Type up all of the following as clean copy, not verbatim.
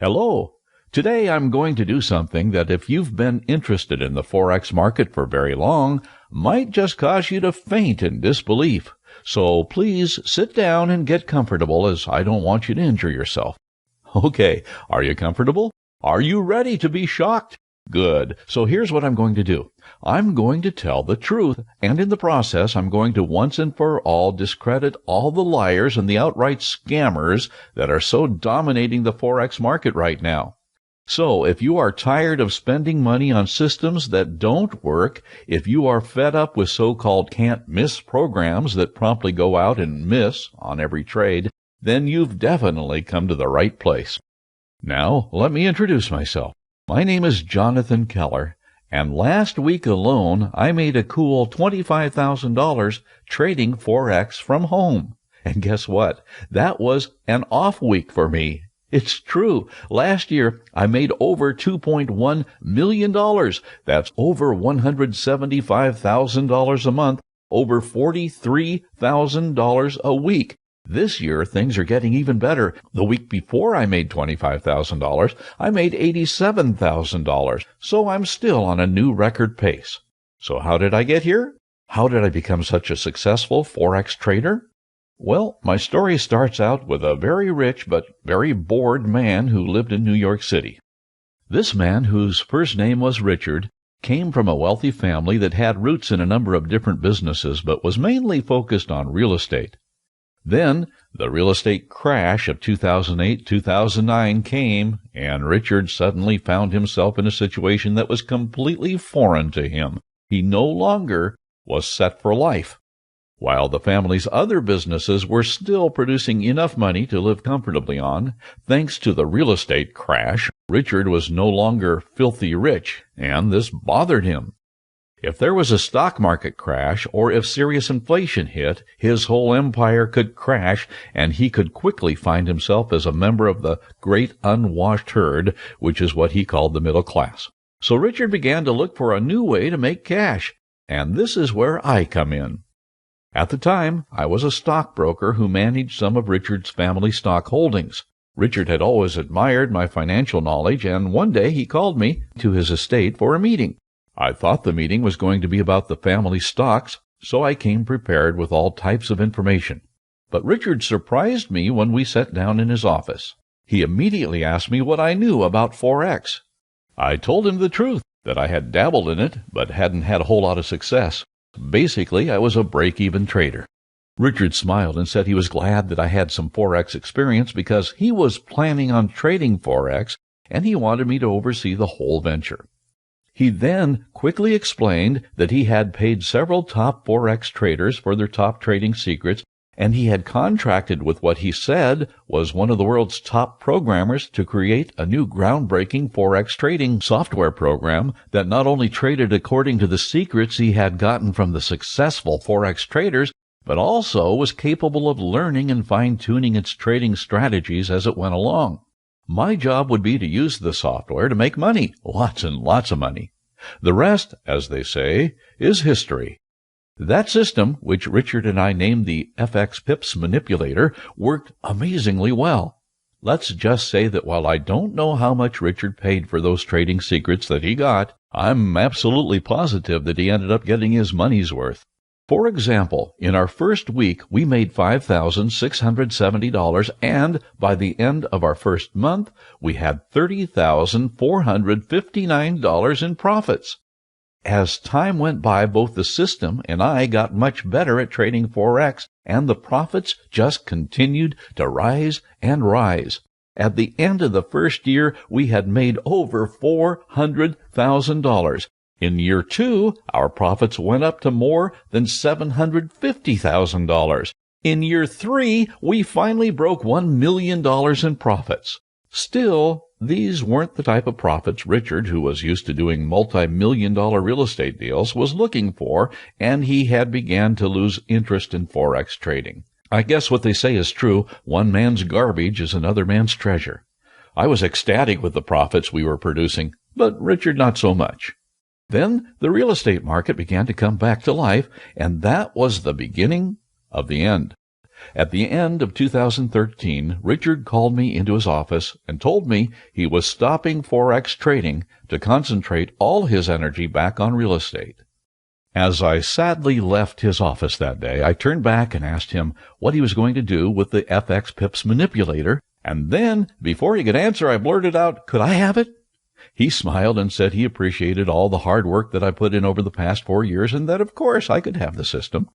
Hello. Today I'm going to do something that if you've been interested in the Forex market for very long, might just cause you to faint in disbelief. So please sit down and get comfortable, as I don't want you to injure yourself. Okay, are you comfortable? Are you ready to be shocked? Good. So here's what I'm going to do. I'm going to tell the truth, and in the process, I'm going to once and for all discredit all the liars and the outright scammers that are so dominating the Forex market right now. So if you are tired of spending money on systems that don't work, if you are fed up with so-called can't-miss programs that promptly go out and miss on every trade, then you've definitely come to the right place. Now, let me introduce myself. My name is Jonathan Keller, and last week alone, I made a cool $25,000 trading Forex from home. And guess what? That was an off week for me. It's true. Last year, I made over $2.1 million. That's over $175,000 a month, over $43,000 a week. This year, things are getting even better. The week before I made $25,000, I made $87,000. So I'm still on a new record pace. So how did I get here? How did I become such a successful Forex trader? Well, my story starts out with a very rich but very bored man who lived in New York City. This man, whose first name was Richard, came from a wealthy family that had roots in a number of different businesses but was mainly focused on real estate. Then the real estate crash of 2008-2009 came, and Richard suddenly found himself in a situation that was completely foreign to him. He no longer was set for life. While the family's other businesses were still producing enough money to live comfortably on, thanks to the real estate crash, Richard was no longer filthy rich, and this bothered him. If there was a stock market crash, or if serious inflation hit, his whole empire could crash, and he could quickly find himself as a member of the great unwashed herd, which is what he called the middle class. So Richard began to look for a new way to make cash, and this is where I come in. At the time, I was a stockbroker who managed some of Richard's family stock holdings. Richard had always admired my financial knowledge, and one day he called me to his estate for a meeting. I thought the meeting was going to be about the family stocks, so I came prepared with all types of information. But Richard surprised me when we sat down in his office. He immediately asked me what I knew about Forex. I told him the truth, that I had dabbled in it, but hadn't had a whole lot of success. Basically, I was a break-even trader. Richard smiled and said he was glad that I had some Forex experience because he was planning on trading Forex, and he wanted me to oversee the whole venture. He then quickly explained that he had paid several top Forex traders for their top trading secrets, and he had contracted with what he said was one of the world's top programmers to create a new groundbreaking Forex trading software program that not only traded according to the secrets he had gotten from the successful Forex traders, but also was capable of learning and fine-tuning its trading strategies as it went along. My job would be to use the software to make money, lots and lots of money. The rest, as they say, is history. That system, which Richard and I named the Pips Manipulator, worked amazingly well. Let's just say that while I don't know how much Richard paid for those trading secrets that he got, I'm absolutely positive that he ended up getting his money's worth. For example, in our first week, we made $5,670, and by the end of our first month, we had $30,459 in profits. As time went by, both the system and I got much better at trading Forex, and the profits just continued to rise and rise. At the end of the first year, we had made over $400,000. In year 2, our profits went up to more than $750,000. In year 3, we finally broke $1 million in profits. Still, these weren't the type of profits Richard, who was used to doing multi-million-dollar real estate deals, was looking for, and he had began to lose interest in Forex trading. I guess what they say is true: one man's garbage is another man's treasure. I was ecstatic with the profits we were producing, but Richard not so much. Then the real estate market began to come back to life, and that was the beginning of the end. At the end of 2013, Richard called me into his office and told me he was stopping Forex trading to concentrate all his energy back on real estate. As I sadly left his office that day, I turned back and asked him what he was going to do with the FX Pips Manipulator, and then, before he could answer, I blurted out, "Could I have it?" He smiled and said he appreciated all the hard work that I put in over the past 4 years and that, of course, I could have the system.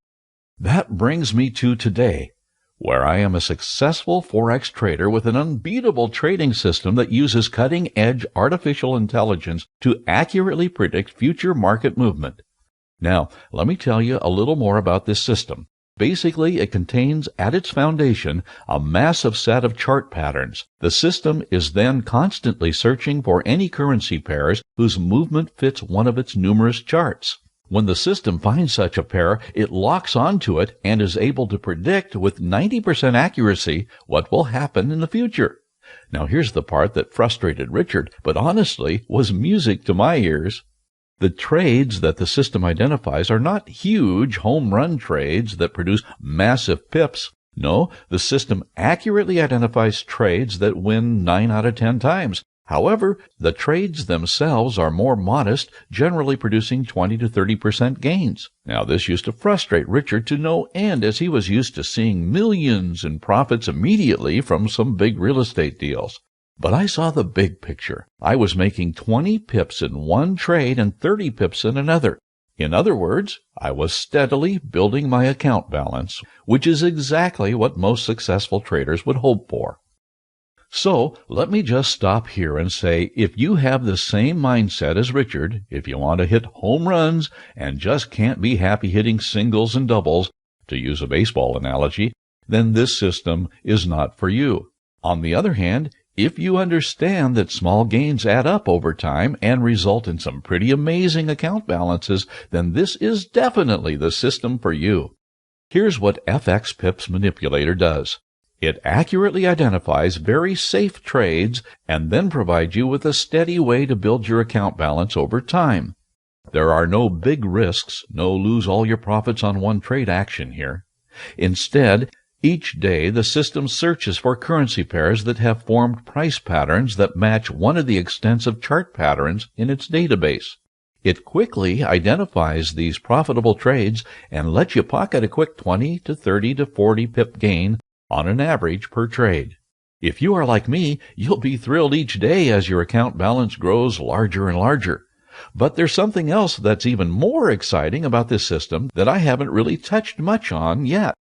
That brings me to today, where I am a successful Forex trader with an unbeatable trading system that uses cutting-edge artificial intelligence to accurately predict future market movement. Now, let me tell you a little more about this system. Basically, it contains at its foundation a massive set of chart patterns. The system is then constantly searching for any currency pairs whose movement fits one of its numerous charts. When the system finds such a pair, it locks onto it and is able to predict with 90% accuracy what will happen in the future. Now, here's the part that frustrated Richard, but honestly was music to my ears. The trades that the system identifies are not huge home run trades that produce massive pips. No, the system accurately identifies trades that win 9 out of 10 times. However, the trades themselves are more modest, generally producing 20 to 30% gains. Now, this used to frustrate Richard to no end, as he was used to seeing millions in profits immediately from some big real estate deals. But I saw the big picture. I was making 20 pips in one trade and 30 pips in another. In other words, I was steadily building my account balance, which is exactly what most successful traders would hope for. So, let me just stop here and say, if you have the same mindset as Richard, if you want to hit home runs and just can't be happy hitting singles and doubles, to use a baseball analogy, then this system is not for you. On the other hand, if you understand that small gains add up over time and result in some pretty amazing account balances, then this is definitely the system for you. Here's what FX Pips Manipulator does. It accurately identifies very safe trades and then provides you with a steady way to build your account balance over time. There are no big risks, no lose all your profits on one trade action here. Instead, each day, the system searches for currency pairs that have formed price patterns that match one of the extensive chart patterns in its database. It quickly identifies these profitable trades and lets you pocket a quick 20 to 30 to 40 pip gain on an average per trade. If you are like me, you'll be thrilled each day as your account balance grows larger and larger. But there's something else that's even more exciting about this system that I haven't really touched much on yet.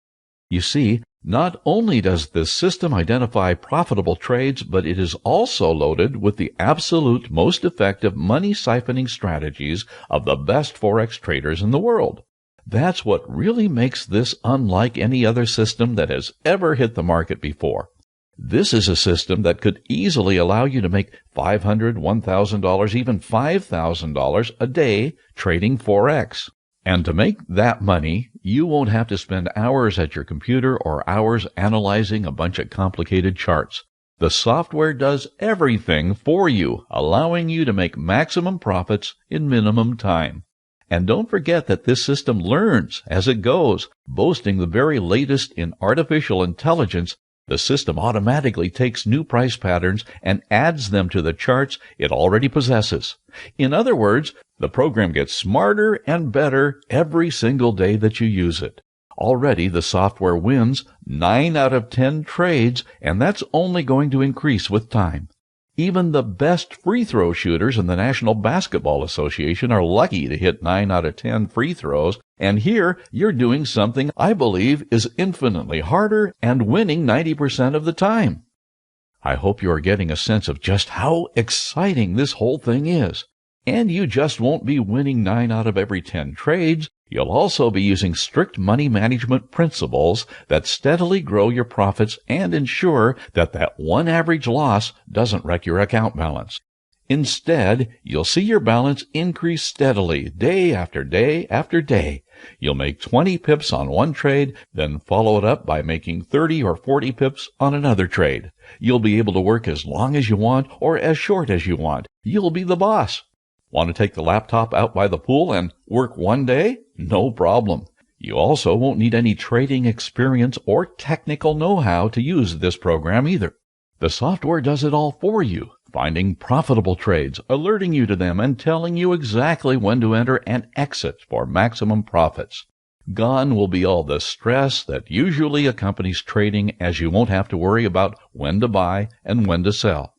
You see, not only does this system identify profitable trades, but it is also loaded with the absolute most effective money siphoning strategies of the best Forex traders in the world. That's what really makes this unlike any other system that has ever hit the market before. This is a system that could easily allow you to make $500, $1,000, even $5,000 a day trading Forex. And to make that money, you won't have to spend hours at your computer or hours analyzing a bunch of complicated charts. The software does everything for you, allowing you to make maximum profits in minimum time. And don't forget that this system learns as it goes, boasting the very latest in artificial intelligence. The system automatically takes new price patterns and adds them to the charts it already possesses. In other words, the program gets smarter and better every single day that you use it. Already, the software wins 9 out of 10 trades, and that's only going to increase with time. Even the best free throw shooters in the National Basketball Association are lucky to hit 9 out of 10 free throws, and here you're doing something I believe is infinitely harder and winning 90% of the time. I hope you are getting a sense of just how exciting this whole thing is. And you just won't be winning 9 out of every 10 trades. You'll also be using strict money management principles that steadily grow your profits and ensure that one average loss doesn't wreck your account balance. Instead, you'll see your balance increase steadily, day after day after day. You'll make 20 pips on one trade, then follow it up by making 30 or 40 pips on another trade. You'll be able to work as long as you want or as short as you want. You'll be the boss. Want to take the laptop out by the pool and work one day? No problem. You also won't need any trading experience or technical know-how to use this program either. The software does it all for you, finding profitable trades, alerting you to them, and telling you exactly when to enter and exit for maximum profits. Gone will be all the stress that usually accompanies trading, as you won't have to worry about when to buy and when to sell.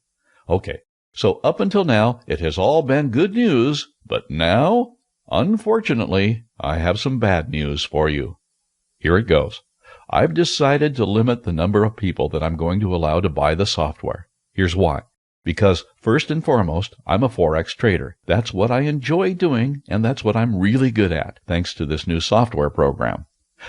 Okay, so up until now, it has all been good news, but now, unfortunately, I have some bad news for you. Here it goes. I've decided to limit the number of people that I'm going to allow to buy the software. Here's why. Because, first and foremost, I'm a Forex trader. That's what I enjoy doing, and that's what I'm really good at, thanks to this new software program.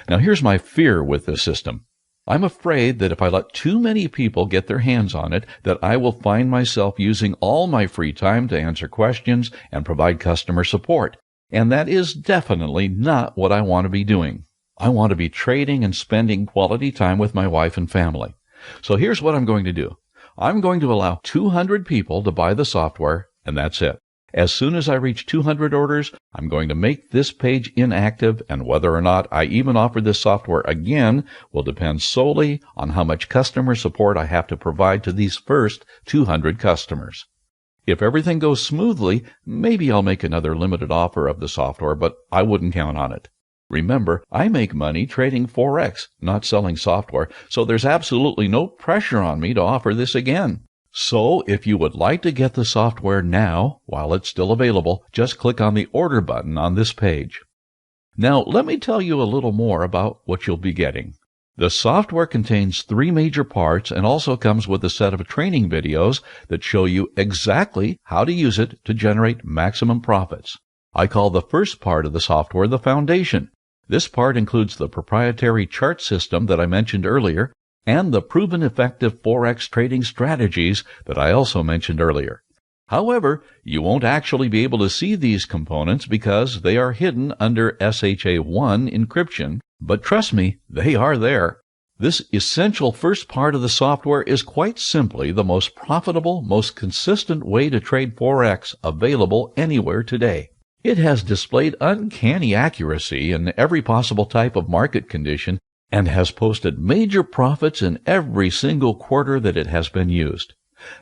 Now, here's my fear with this system. I'm afraid that if I let too many people get their hands on it, that I will find myself using all my free time to answer questions and provide customer support. And that is definitely not what I want to be doing. I want to be trading and spending quality time with my wife and family. So here's what I'm going to do. I'm going to allow 200 people to buy the software, and that's it. As soon as I reach 200 orders, I'm going to make this page inactive, and whether or not I even offer this software again will depend solely on how much customer support I have to provide to these first 200 customers. If everything goes smoothly, maybe I'll make another limited offer of the software, but I wouldn't count on it. Remember, I make money trading Forex, not selling software, so there's absolutely no pressure on me to offer this again. So, if you would like to get the software now, while it's still available, just click on the Order button on this page. Now, let me tell you a little more about what you'll be getting. The software contains 3 major parts and also comes with a set of training videos that show you exactly how to use it to generate maximum profits. I call the first part of the software the foundation. This part includes the proprietary chart system that I mentioned earlier and the proven effective Forex trading strategies that I also mentioned earlier. However, you won't actually be able to see these components because they are hidden under SHA-1 encryption, but trust me, they are there. This essential first part of the software is quite simply the most profitable, most consistent way to trade Forex available anywhere today. It has displayed uncanny accuracy in every possible type of market condition and has posted major profits in every single quarter that it has been used.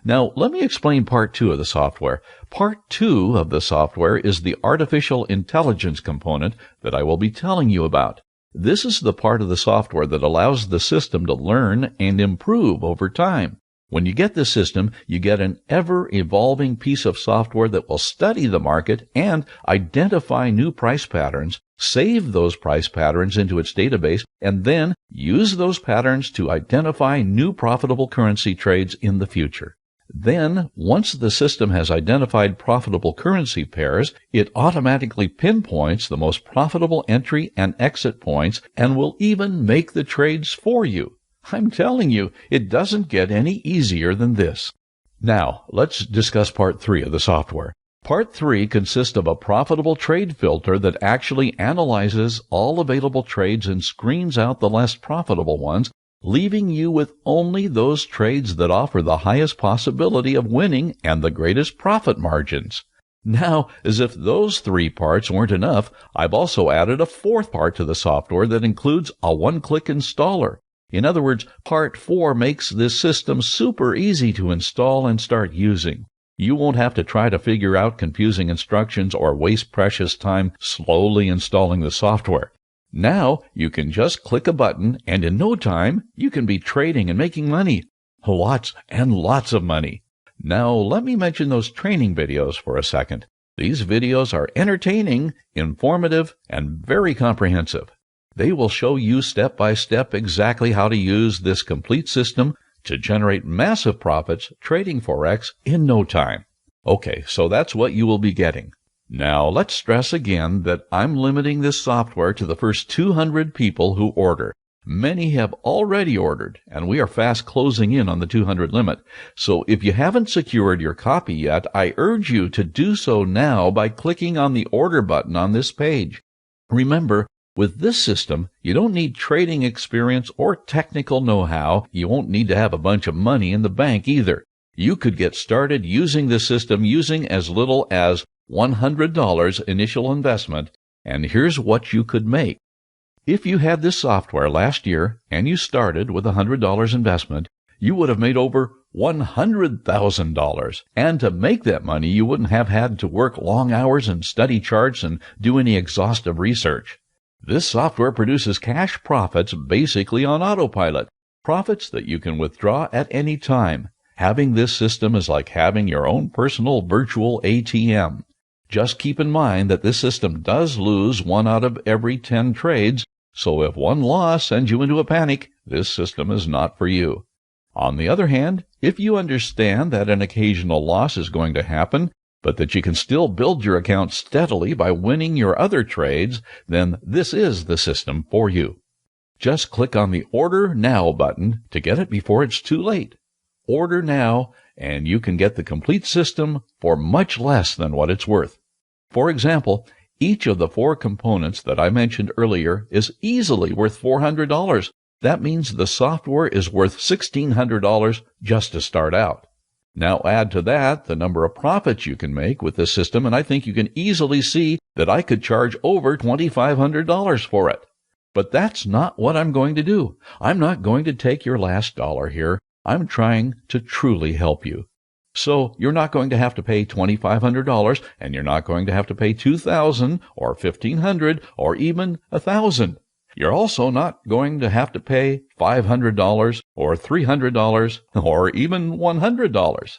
Now, let me explain Part 2 of the software. Part 2 of the software is the artificial intelligence component that I will be telling you about. This is the part of the software that allows the system to learn and improve over time. When you get this system, you get an ever-evolving piece of software that will study the market and identify new price patterns, save those price patterns into its database, and then use those patterns to identify new profitable currency trades in the future. Then, once the system has identified profitable currency pairs, it automatically pinpoints the most profitable entry and exit points and will even make the trades for you. I'm telling you, it doesn't get any easier than this. Now, let's discuss Part 3 of the software. Part 3 consists of a profitable trade filter that actually analyzes all available trades and screens out the less profitable ones, leaving you with only those trades that offer the highest possibility of winning and the greatest profit margins. Now, as if those 3 parts weren't enough, I've also added a 4th part to the software that includes a one-click installer. In other words, Part 4 makes this system super easy to install and start using. You won't have to try to figure out confusing instructions or waste precious time slowly installing the software. Now, you can just click a button, and in no time, you can be trading and making money. Lots and lots of money. Now, let me mention those training videos for a second. These videos are entertaining, informative, and very comprehensive. They will show you step by step exactly how to use this complete system to generate massive profits trading Forex in no time. Okay, so that's what you will be getting. Now, let's stress again that I'm limiting this software to the first 200 people who order. Many have already ordered, and we are fast closing in on the 200 limit. So if you haven't secured your copy yet, I urge you to do so now by clicking on the Order button on this page. Remember, with this system, you don't need trading experience or technical know-how. You won't need to have a bunch of money in the bank either. You could get started using the system using as little as $100 initial investment, and here's what you could make. If you had this software last year and you started with $100 investment, you would have made over $100,000. And to make that money, you wouldn't have had to work long hours and study charts and do any exhaustive research. This software produces cash profits basically on autopilot, profits that you can withdraw at any time. Having this system is like having your own personal virtual ATM. Just keep in mind that this system does lose 1 out of every 10 trades, so if one loss sends you into a panic, this system is not for you. On the other hand, if you understand that an occasional loss is going to happen, but that you can still build your account steadily by winning your other trades, then this is the system for you. Just click on the Order Now button to get it before it's too late. Order now, and you can get the complete system for much less than what it's worth. For example, each of the 4 components that I mentioned earlier is easily worth $400. That means the software is worth $1,600 just to start out. Now add to that the number of profits you can make with this system, and I think you can easily see that I could charge over $2,500 for it. But that's not what I'm going to do. I'm not going to take your last dollar here. I'm trying to truly help you. So you're not going to have to pay $2,500, and you're not going to have to pay $2,000 or $1,500 or even $1,000. You're also not going to have to pay $500 or $300 or even $100.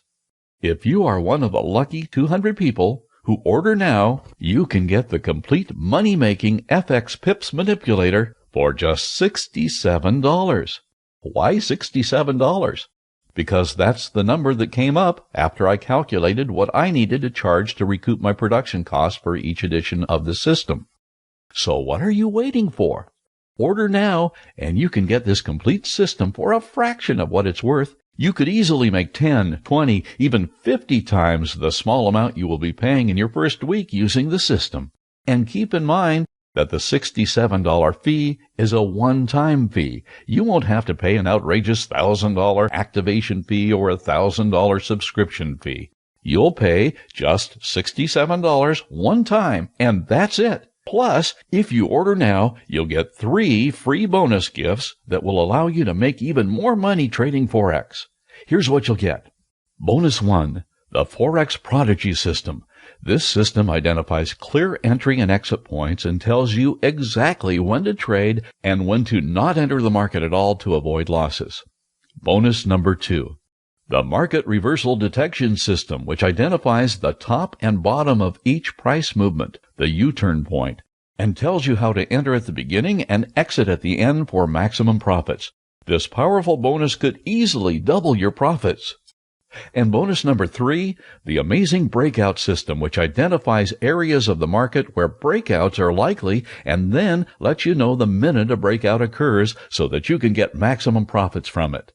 If you are one of the lucky 200 people who order now, you can get the complete money-making FX Pips Manipulator for just $67. Why $67? Because that's the number that came up after I calculated what I needed to charge to recoup my production costs for each edition of the system. So what are you waiting for? Order now, and you can get this complete system for a fraction of what it's worth. You could easily make 10, 20, even 50 times the small amount you will be paying in your first week using the system. And keep in mind that the $67 fee is a one-time fee. You won't have to pay an outrageous $1,000 activation fee or a $1,000 subscription fee. You'll pay just $67 one time, and that's it. Plus, if you order now, you'll get 3 free bonus gifts that will allow you to make even more money trading Forex. Here's what you'll get. Bonus 1, the Forex Prodigy System. This system identifies clear entry and exit points and tells you exactly when to trade and when to not enter the market at all to avoid losses. Bonus number 2. The Market Reversal Detection System, which identifies the top and bottom of each price movement, the U-turn point, and tells you how to enter at the beginning and exit at the end for maximum profits. This powerful bonus could easily double your profits. And bonus number 3, the Amazing Breakout System, which identifies areas of the market where breakouts are likely and then lets you know the minute a breakout occurs so that you can get maximum profits from it.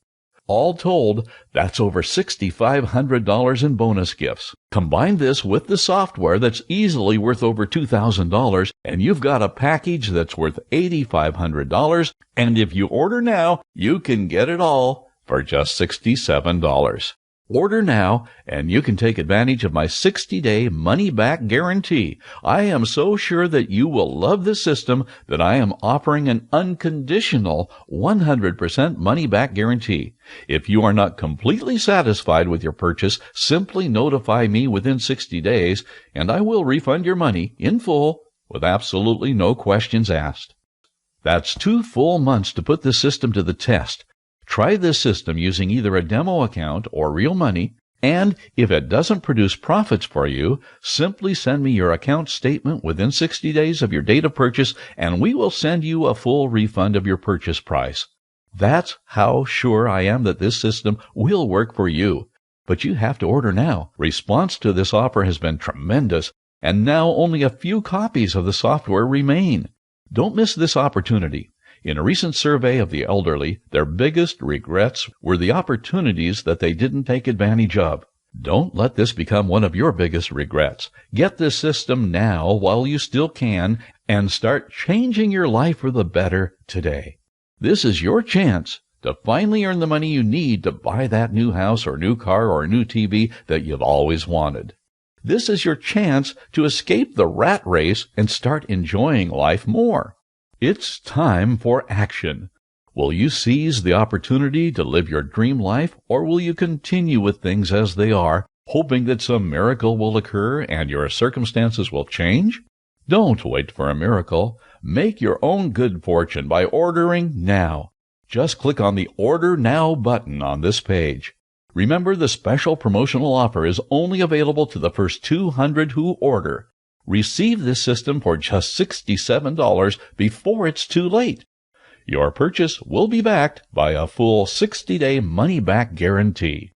All told, that's over $6,500 in bonus gifts. Combine this with the software that's easily worth over $2,000, and you've got a package that's worth $8,500. And if you order now, you can get it all for just $67. Order now, and you can take advantage of my 60-day money-back guarantee. I am so sure that you will love this system that I am offering an unconditional 100% money-back guarantee. If you are not completely satisfied with your purchase, simply notify me within 60 days, and I will refund your money in full with absolutely no questions asked. That's 2 full months to put this system to the test. Try this system using either a demo account or real money, and if it doesn't produce profits for you, simply send me your account statement within 60 days of your date of purchase, and we will send you a full refund of your purchase price. That's how sure I am that this system will work for you. But you have to order now. Response to this offer has been tremendous, and now only a few copies of the software remain. Don't miss this opportunity. In a recent survey of the elderly, their biggest regrets were the opportunities that they didn't take advantage of. Don't let this become one of your biggest regrets. Get this system now while you still can and start changing your life for the better today. This is your chance to finally earn the money you need to buy that new house or new car or new TV that you've always wanted. This is your chance to escape the rat race and start enjoying life more. It's time for action. Will you seize the opportunity to live your dream life, or will you continue with things as they are, hoping that some miracle will occur and your circumstances will change? Don't wait for a miracle. Make your own good fortune by ordering now. Just click on the Order Now button on this page. Remember, the special promotional offer is only available to the first 200 who order. Receive this system for just $67 before it's too late. Your purchase will be backed by a full 60-day money-back guarantee.